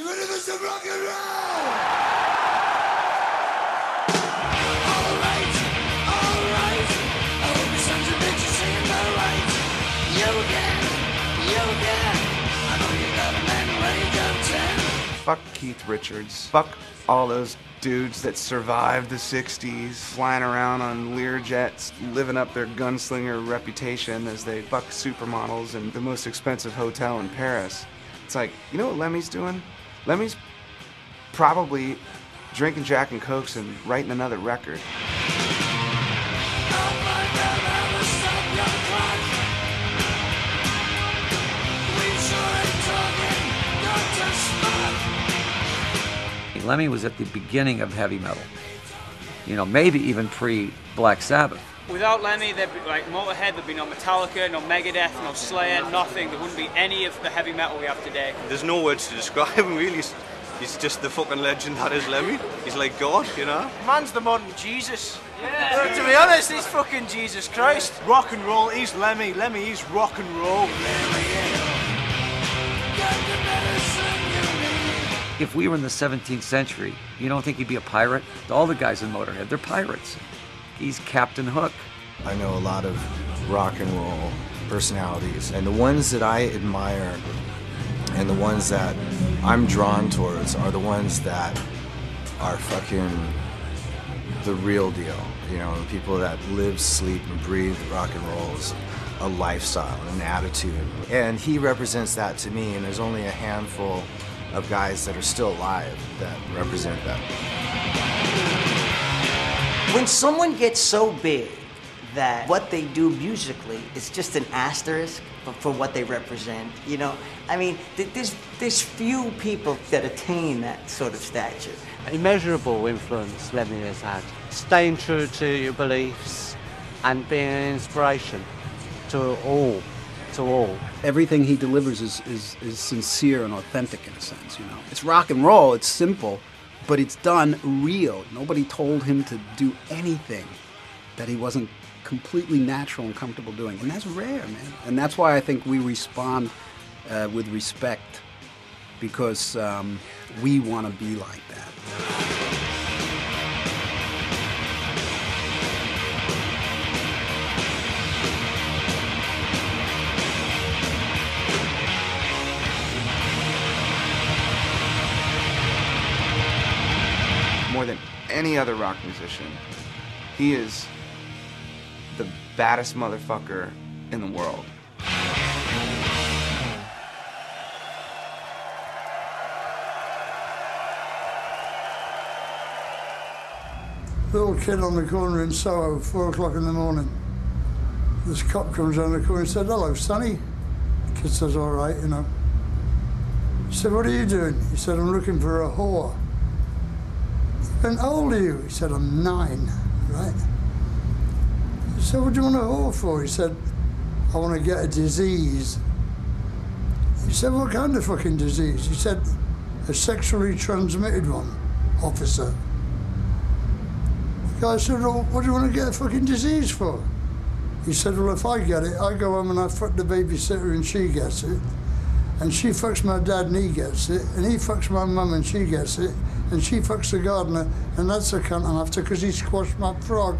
You ready for some rock and roll? All right. I hope your sons and bitches singing the right. You again. I know you got a man range of 10. Fuck Keith Richards. Fuck all those dudes that survived the 60s, flying around on Learjets, living up their gunslinger reputation as they fuck supermodels in the most expensive hotel in Paris. It's like, you know what Lemmy's doing? Lemmy's probably drinking Jack and Cokes and writing another record. Lemmy was at the beginning of heavy metal. You know, maybe even pre-Black Sabbath. Without Lemmy, there'd be like Motorhead, there'd be no Metallica, no Megadeth, no Slayer, nothing. There wouldn't be any of the heavy metal we have today. There's no words to describe him, really. He's just the fucking legend that is Lemmy. He's like God, you know? Man's the modern Jesus. Yeah. To be honest, he's fucking Jesus Christ. Rock and roll, he's Lemmy. Lemmy, he's rock and roll. If we were in the 17th century, you don't think he'd be a pirate? All the guys in Motorhead, they're pirates. He's Captain Hook. I know a lot of rock and roll personalities, and the ones that I admire and the ones that I'm drawn towards are the ones that are fucking the real deal. You know, the people that live, sleep, and breathe rock and roll as a lifestyle, an attitude. And he represents that to me, and there's only a handful of guys that are still alive that represent that. When someone gets so big that what they do musically is just an asterisk for what they represent, you know? I mean, there's few people that attain that sort of stature. Immeasurable influence Lemmy has had. Staying true to your beliefs and being an inspiration to all. Everything he delivers is sincere and authentic in a sense, you know. It's rock and roll, it's simple, but it's done real. Nobody told him to do anything that he wasn't completely natural and comfortable doing. And that's rare, man. And that's why I think we respond with respect, because we want to be like that. More than any other rock musician, he is the baddest motherfucker in the world. Little kid on the corner in Soho, 4 o'clock in the morning. This cop comes around the corner and said, "Hello, Sonny." The kid says, "All right, you know." He said, "What are you doing?" He said, "I'm looking for a whore." And how old are you? He said, "I'm 9, right?" He said, "What do you want a whore for?" He said, "I want to get a disease." He said, "What kind of fucking disease?" He said, "A sexually transmitted one, officer." The guy said, "Well, what do you want to get a fucking disease for?" He said, "Well, if I get it, I go home and I fuck the babysitter and she gets it. And she fucks my dad and he gets it. And he fucks my mum and she gets it. And she fucks the gardener, and that's a cunt I'm after because he squashed my frog."